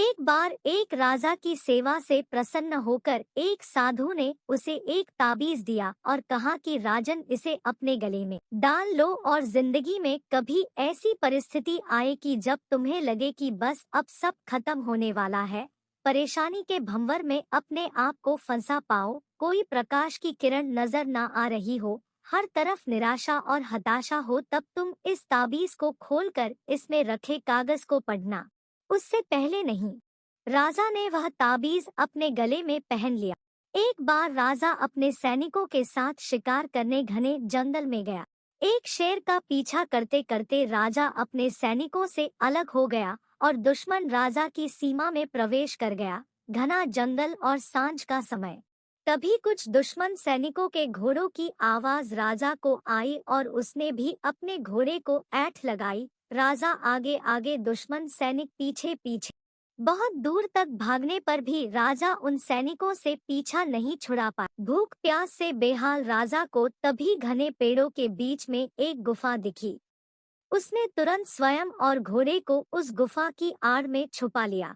एक बार एक राजा की सेवा से प्रसन्न होकर एक साधु ने उसे एक ताबीज दिया और कहा कि राजन, इसे अपने गले में डाल लो और जिंदगी में कभी ऐसी परिस्थिति आए कि जब तुम्हें लगे कि बस अब सब खत्म होने वाला है, परेशानी के भंवर में अपने आप को फंसा पाओ, कोई प्रकाश की किरण नजर ना आ रही हो, हर तरफ निराशा और हताशा हो, तब तुम इस ताबीज को खोलकर इसमें रखे कागज को पढ़ना। उससे पहले नहीं। राजा ने वह ताबीज अपने गले में पहन लिया। एक बार राजा अपने सैनिकों के साथ शिकार करने घने जंगल में गया। एक शेर का पीछा करते करते राजा अपने सैनिकों से अलग हो गया और दुश्मन राजा की सीमा में प्रवेश कर गया। घना जंगल और सांझ का समय। तभी कुछ दुश्मन सैनिकों के घोड़ों की आवाज राजा को आई और उसने भी अपने घोड़े को ऐंठ लगाई। राजा आगे आगे, दुश्मन सैनिक पीछे पीछे। बहुत दूर तक भागने पर भी राजा उन सैनिकों से पीछा नहीं छुड़ा पाया। भूख प्यास से बेहाल राजा को तभी घने पेड़ों के बीच में एक गुफा दिखी। उसने तुरंत स्वयं और घोड़े को उस गुफा की आड़ में छुपा लिया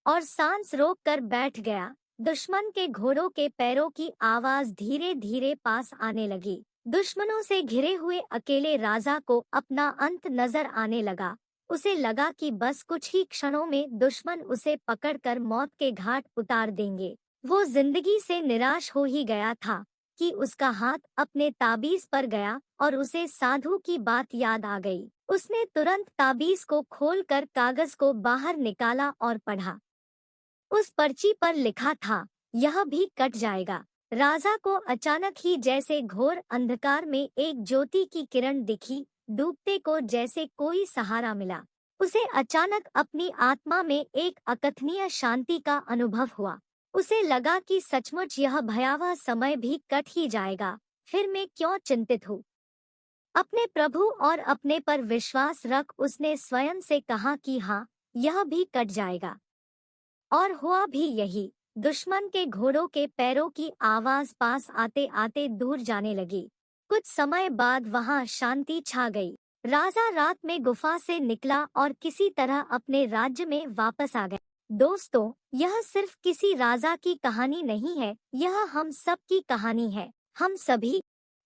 और सांस रोक कर बैठ गया। दुश्मन के घोड़ों के पैरों की आवाज धीरे धीरे पास आने लगी। दुश्मनों से घिरे हुए अकेले राजा को अपना अंत नजर आने लगा। उसे लगा कि बस कुछ ही क्षणों में दुश्मन उसे पकड़कर मौत के घाट उतार देंगे। वो जिंदगी से निराश हो ही गया था कि उसका हाथ अपने ताबीज पर गया और उसे साधु की बात याद आ गई। उसने तुरंत ताबीज को खोलकर कागज को बाहर निकाला और पढ़ा। उस पर्ची पर लिखा था, यह भी कट जाएगा। राजा को अचानक ही जैसे घोर अंधकार में एक ज्योति की किरण दिखी। डूबते को जैसे कोई सहारा मिला। उसे अचानक अपनी आत्मा में एक अकथनीय शांति का अनुभव हुआ। उसे लगा कि सचमुच यह भयावह समय भी कट ही जाएगा। फिर मैं क्यों चिंतित हूँ। अपने प्रभु और अपने पर विश्वास रख उसने स्वयं से कहा कि हाँ, यह भी कट जाएगा। और हुआ भी यही। दुश्मन के घोड़ों के पैरों की आवाज पास आते आते दूर जाने लगी। कुछ समय बाद वहां शांति छा गई। राजा रात में गुफा से निकला और किसी तरह अपने राज्य में वापस आ गया। दोस्तों, यह सिर्फ किसी राजा की कहानी नहीं है, यह हम सब की कहानी है। हम सभी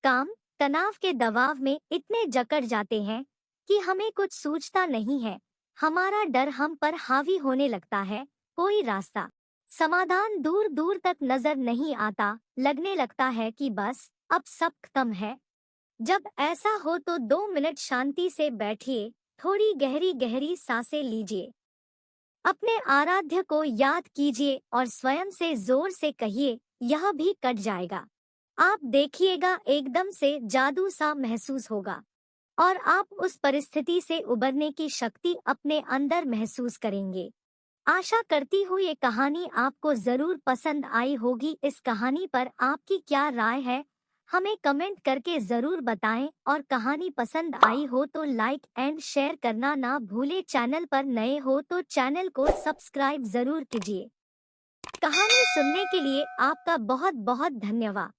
काम तनाव के दबाव में इतने जकड़ जाते हैं कि हमें कुछ सूझता नहीं है। हमारा डर हम पर हावी होने लगता है। कोई रास्ता, समाधान दूर दूर तक नजर नहीं आता। लगने लगता है कि बस अब सब खत्म है। जब ऐसा हो तो 2 मिनट शांति से बैठिए, थोड़ी गहरी गहरी सांसें लीजिए, अपने आराध्य को याद कीजिए और स्वयं से जोर से कहिए, यह भी कट जाएगा। आप देखिएगा, एकदम से जादू सा महसूस होगा और आप उस परिस्थिति से उबरने की शक्ति अपने अंदर महसूस करेंगे। आशा करती हूँ ये कहानी आपको जरूर पसंद आई होगी। इस कहानी पर आपकी क्या राय है, हमें कमेंट करके जरूर बताएं और कहानी पसंद आई हो तो लाइक एंड शेयर करना ना भूले। चैनल पर नए हो तो चैनल को सब्सक्राइब जरूर कीजिए। कहानी सुनने के लिए आपका बहुत बहुत धन्यवाद।